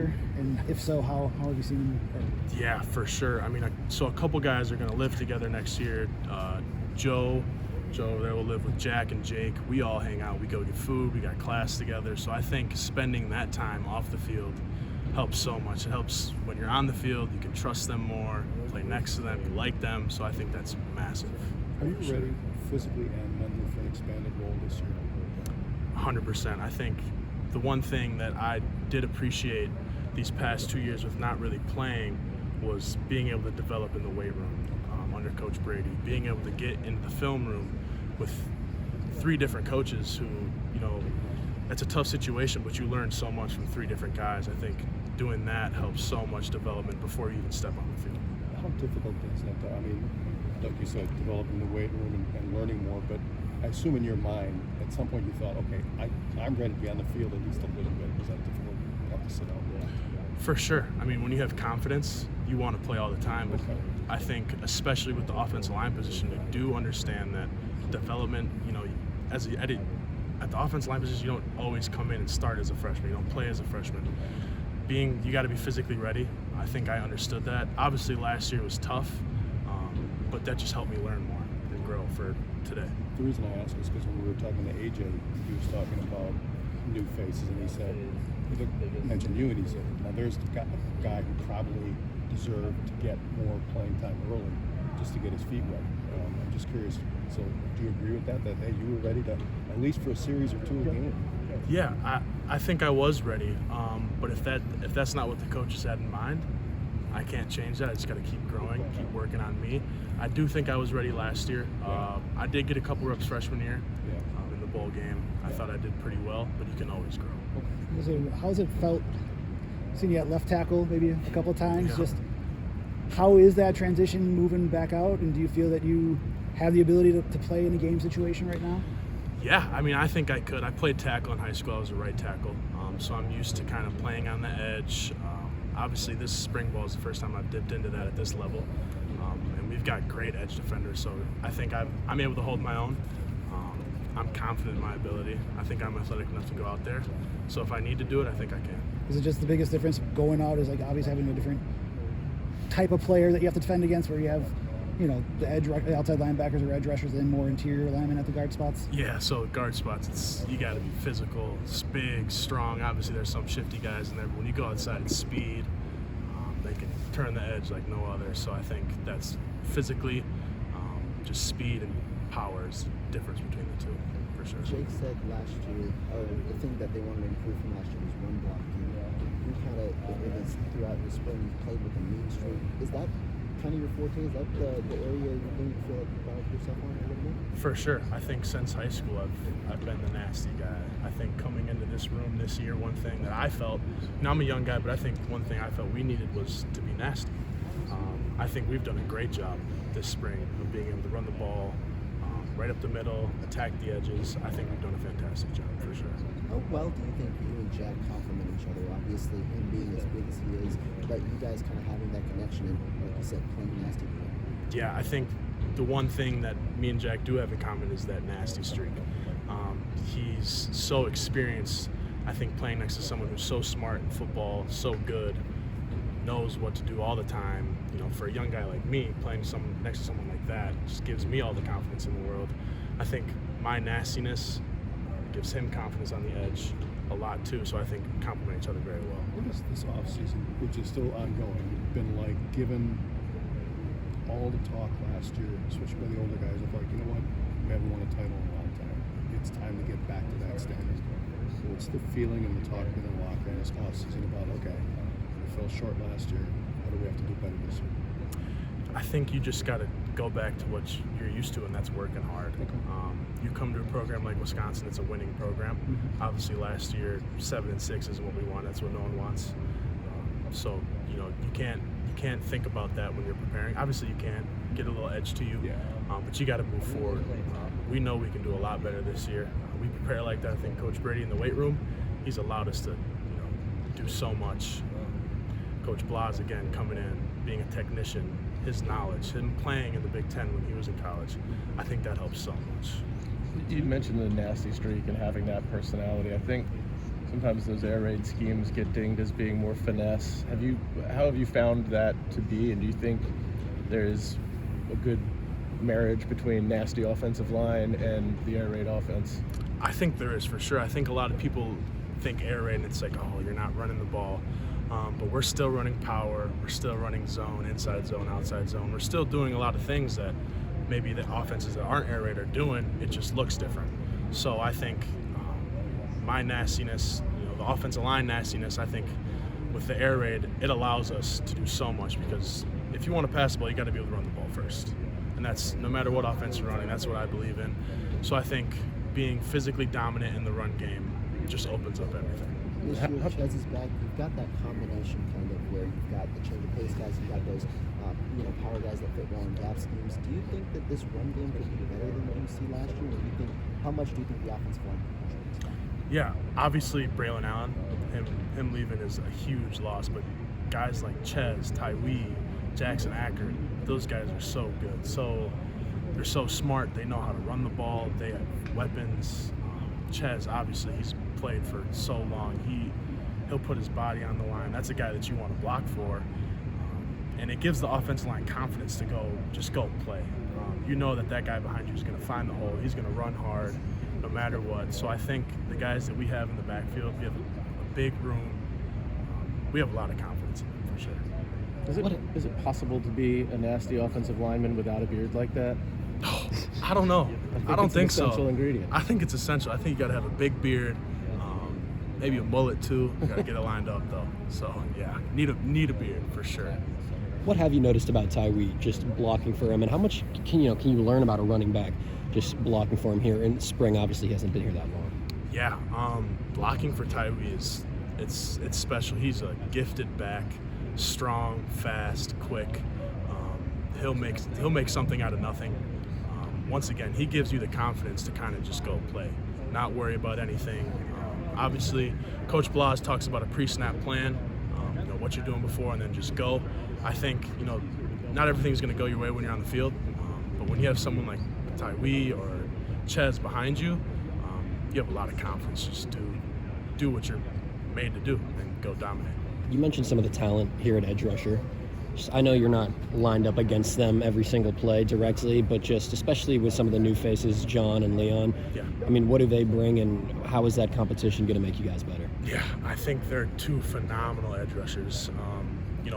year? And if so, how have you seen him? Yeah, for sure. I mean, so a couple guys are going to live together next year. Joe there will live with Jack and Jake. We all hang out. We go get food. We got class together. So I think spending that time off the field helps so much. It helps when you're on the field. You can trust them more, play next to them, you like them. So I think that's massive. Are you ready physically and mentally for an expanded role this year? 100%. I think the one thing that I did appreciate these past 2 years with not really playing was being able to develop in the weight room under Coach Brady, being able to get into the film room with 3 different coaches who, that's a tough situation, but you learn so much from 3 different guys. I think doing that helps so much development before you even step on the field. How difficult is that, though? I mean, like you said, developing the weight room and learning more, but I assume in your mind, at some point you thought, okay, I'm ready to be on the field at least a little bit. Was that difficult to have to sit out? For sure. I mean, when you have confidence, you want to play all the time. But I think, especially with the offensive line position, you do understand that development, at the offensive line position, you don't always come in and start as a freshman. You don't play as a freshman. You got to be physically ready. I think I understood that. Obviously, last year was tough, but that just helped me learn more and grow for today. The reason I ask is because when we were talking to AJ, he was talking about new faces, and he said, he mentioned you, and he said, now there's a guy who probably deserved to get more playing time early just to get his feet wet. I'm just curious, so do you agree with that hey, you were ready to, at least for a series or 2 a game? Yeah, I think I was ready, but if that's not what the coaches had in mind, I can't change that. I just got to keep growing, keep working on me. I do think I was ready last year. I did get a couple reps freshman year in the bowl game. I thought I did pretty well, but you can always grow. How's it felt seeing you at left tackle maybe a couple of times? Yeah. Just how is that transition moving back out, and do you feel that you have the ability to play in a game situation right now? Yeah, I mean, I think I could. I played tackle in high school. I was a right tackle, so I'm used to kind of playing on the edge. Obviously, this spring ball is the first time I've dipped into that at this level, and we've got great edge defenders, so I think I'm able to hold my own. I'm confident in my ability. I think I'm athletic enough to go out there, so if I need to do it, I think I can. Is it just the biggest difference going out is like obviously having a different type of player that you have to defend against, where you have the outside linebackers or edge rushers and more interior linemen at the guard spots? Yeah, so guard spots, you got to be physical, big, strong. Obviously, there's some shifty guys in there, but when you go outside, it's speed. They can turn the edge like no other. So I think that's physically, just speed and power is the difference between the two, for sure. Jake said last year, the thing that they wanted to improve from last year was run blocking. You kind of, throughout the spring, you played with a mean streak. Is that kind of your forte? Is that the area you feel like you found yourself on a little bit? For sure. I think since high school, I've been the nasty guy. I think coming into this room this year, one thing that I felt, I'm a young guy, but I think one thing I felt we needed was to be nasty. I think we've done a great job this spring of being able to run the ball right up the middle, attack the edges. I think we've done a fantastic job, for sure. How well do you think you and Jack complement each other? Obviously, him being as big as he is, but you guys kind of having that connection and, like you said, playing nasty. Yeah, I think the one thing that me and Jack do have in common is that nasty streak. He's so experienced, I think, playing next to someone who's so smart in football, so good, knows what to do all the time. For a young guy like me, playing next to someone like that just gives me all the confidence in the world. I think my nastiness gives him confidence on the edge a lot too, so I think we complement each other very well. What has this offseason, which is still ongoing, been like, given all the talk last year, especially by the older guys, of like, you know what, we haven't won a title in a long time. It's time to get back to that standard. What's the feeling and the talk in the locker in this offseason about, okay, we fell short last year, how do we have to do better this year? I think you just got to go back to what you're used to, and that's working hard. Okay. You come to a program like Wisconsin, it's a winning program. Mm-hmm. Obviously, last year 7-6 isn't what we want. That's what no one wants. So you can't think about that when you're preparing. Obviously, you can get a little edge to you, but you got to move forward. We know we can do a lot better this year. We prepare like that. I think Coach Brady in the weight room, he's allowed us to do so much. Coach Blas, again, coming in, being a technician, his knowledge, him playing in the Big Ten when he was in college, I think that helps so much. You mentioned the nasty streak and having that personality. I think sometimes those air raid schemes get dinged as being more finesse. How have you found that to be, and do you think there's a good marriage between nasty offensive line and the air raid offense? I think there is, for sure. I think a lot of people think air raid and it's like, oh, you're not running the ball. But we're still running power. We're still running zone, inside zone, outside zone. We're still doing a lot of things that maybe the offenses that aren't air raid are doing. It just looks different. So I think my nastiness, the offensive line nastiness, I think with the air raid, it allows us to do so much, because if you want to pass the ball, you got to be able to run the ball first. And that's no matter what offense you're running, that's what I believe in. So I think being physically dominant in the run game just opens up everything. This year, Chez is back. You've got that combination kind of where you've got the change of pace guys, you've got those power guys that fit well in gap schemes. Do you think that this run game could be better than what you see last year? Or do you think, how much do you think the offensive line can contribute? Yeah, obviously Braylon Allen, him leaving is a huge loss, but guys like Chez, Tywee, Jackson Ackert, those guys are so good. So they're so smart. They know how to run the ball. They have weapons. Chez, obviously, he's played for so long. He'll put his body on the line. That's a guy that you want to block for. And it gives the offensive line confidence to just go play. You know that guy behind you is going to find the hole. He's going to run hard no matter what. So I think the guys that we have in the backfield, we have a big room. We have a lot of confidence in them, for sure. Is it possible to be a nasty offensive lineman without a beard like that? I don't know. I don't think so. It's an essential ingredient. I think it's essential. I think you got to have a big beard, maybe a mullet too. You got to get it lined up though. So yeah, need a beard for sure. What have you noticed about Tywee just blocking for him, and how much can you learn about a running back just blocking for him here in spring? Obviously, he hasn't been here that long. Yeah, blocking for Tywee it's special. He's a gifted back, strong, fast, quick. He'll make something out of nothing. Once again, he gives you the confidence to kind of just go play, not worry about anything. Obviously, Coach Blas talks about a pre-snap plan, what you're doing before, and then just go. I think, not everything's going to go your way when you're on the field, but when you have someone like Tywee or Chez behind you, you have a lot of confidence just to do what you're made to do and go dominate. You mentioned some of the talent here at edge rusher. I know you're not lined up against them every single play directly, but just especially with some of the new faces, John and Leon. Yeah. I mean, what do they bring, and how is that competition going to make you guys better? Yeah, I think they're two phenomenal edge rushers.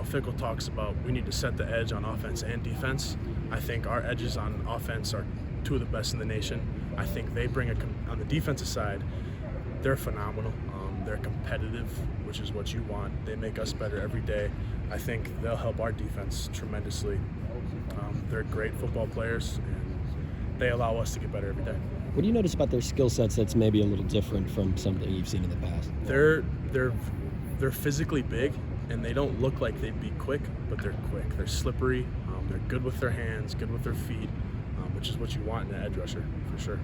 Fickle talks about we need to set the edge on offense and defense. I think our edges on offense are two of the best in the nation. I think they bring on the defensive side, they're phenomenal. They're competitive, which is what you want. They make us better every day. I think they'll help our defense tremendously. They're great football players, and they allow us to get better every day. What do you notice about their skill sets that's maybe a little different from something you've seen in the past? They're physically big, and they don't look like they'd be quick, but they're quick. They're slippery. They're good with their hands, good with their feet, which is what you want in an edge rusher, for sure.